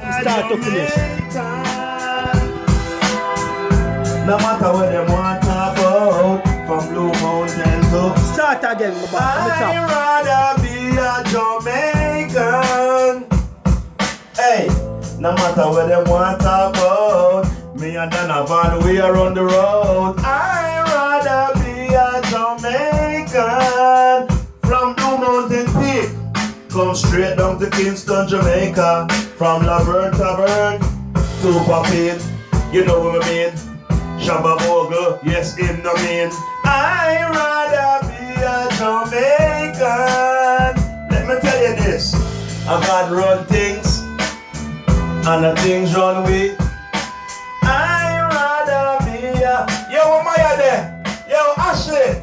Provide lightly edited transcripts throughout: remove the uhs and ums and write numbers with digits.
Start to finish. No matter what them want to talk about, from Blue Mountain to Start again, my boy, from the top. I'd rather be a Jamaican. Hey, no matter what them want to talk about, me and Donovan, we are on the road. I'd rather be a Jamaican. From Blue Mountain Peak, come straight down to Kingston, Jamaica. From Laverne Tavern to Papin, you know what I mean. Shabba Bogle, yes, in the mean. I'd rather be a Jamaican. Let me tell you this, I got run things, and the things run with. I'd rather be a, yo, Maya there, yo, Ashley.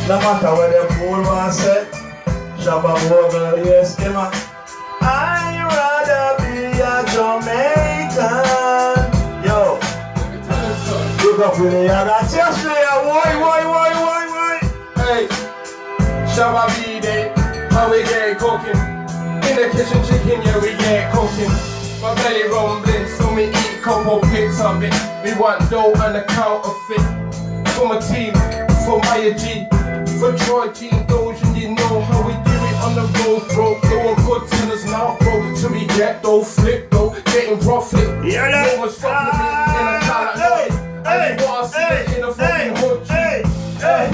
No matter where them fool man say, Shabba Bogle, yes, Emma. I'd rather be a Jamaican. Yo, look up with the other. Ashley, why? Hey, Shabba be there, how we get cooking. In the kitchen chicken, yeah, we get cooking. My belly rumbling, so me eat couple bits of it. We want dough and a counterfeit. For my team, for Maya G, for Troy G, those you know how we do it on the road, bro. Doing good tenors now, bro. So we get though, flip though, getting profit. Yeah, no one's stopping me in a car like nothing. And we wanna see it in a fucking hood G. Hey,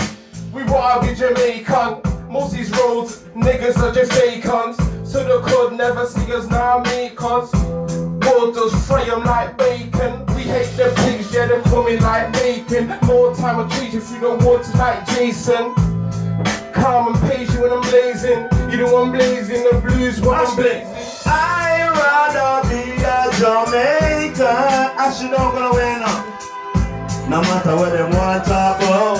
we wanna be Jamaican. Most these roads, niggas are just fake cunts. So they could never see us now, me cunts. Waters fry them like bacon. We hate the pigs, yeah, them coming like bacon. More time I treat you through the woods like Jason. Calm and patient when I'm blazing. You know I'm blazing, the blues when I'm blazing. I'd rather be a Jamaican. Ashley don't gonna win up. No matter what them want to talk about,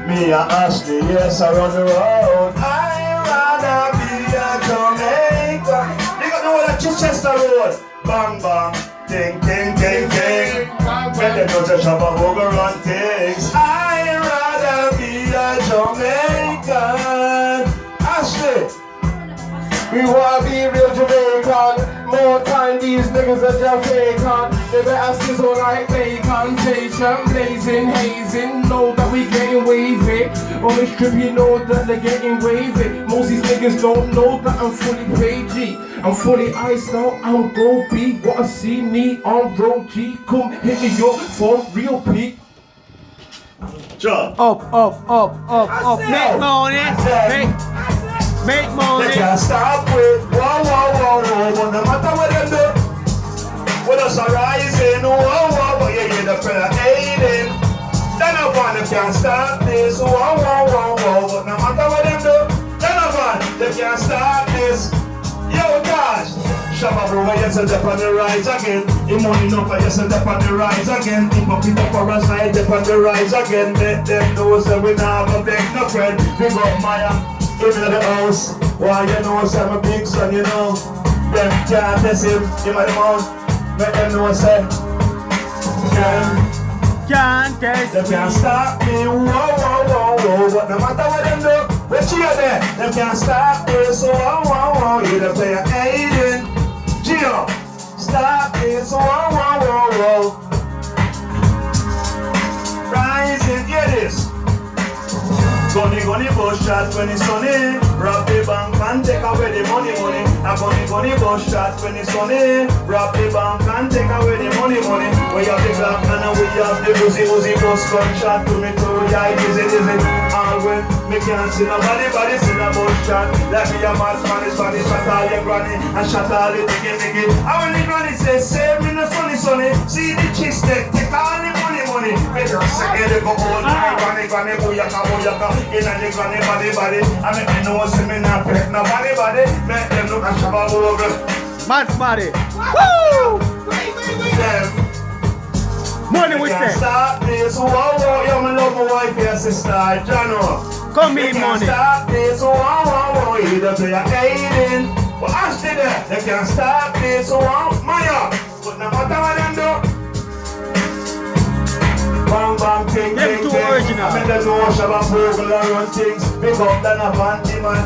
me and Ashley, yes, I run the road. I'd rather be a Jamaican. You got the whole of Chichester Road. Bang bang, ting ting ting ting. When them go to Shabba Bogle run things. I'd rather be a Jamaican. Ashley, We wanna be real Jamaican. More time these niggas are Jamaican. They better sizzle like bacon. Station blazing, hazing. Know that we getting wavy. On the strip you know that they're getting wavy. Most these niggas don't know that I'm fully paid G. I'm fully iced out, I'm go B. Wanna see me on road G. Come hit me up for real P. John. Up. Make money. Make They money. can't stop with wow. But no matter what them do, with us arising, wow. But you hear the prayer aiding. Then no one they can't stop this, wow. But no matter what them do, then no one they can't stop this. Yo, gosh. Shabba Bogle, yes, and up on the rise again. The money no for yes, and up on the rise again. The pocket up for us, I up on the rise again. Let them know that we now have a big no friend. We got Maya in the house. Why you know say I'm a big son, you know. Them can't test him, in my mouth. Let them know say Can't test them can't me. stop me, wow. But no matter what them do, we cheer there. Them can't stop this, wow. You the player Aiden, Gio, stop this, wow. Rising, hear this. Gunny bush shot when it's sunny. Rob the bank and take away the money. A gunny bush shot when it's sunny. Rob the bank and take away the money. We have the Glock and we have the Uzi bus gunshot to me too. Yeah, easy. All when me can't see nobody see the bush shot. Like me a mad Spanish shot all your granny and shot all the diggy. And when the granny say, save me no sunny. See the chicks take all the money. Better say they go all night. Granny booyaka. In a the granny body. I make me know see me not pet nobody. Make them look at Shabba Bogle. Mad body. Woo! Them. Money we Can't say. stop this, wow. Yo, me love my wife, your sister, Jano. Come They in, can't money. stop this, wow. You the player Aiden. But Ashley there, they can't stop this, wow. Maya, but no matter what them do. Bang, ting. Them too original. I make them know Shabba Bogle and run things. Pick up the Navanti, man.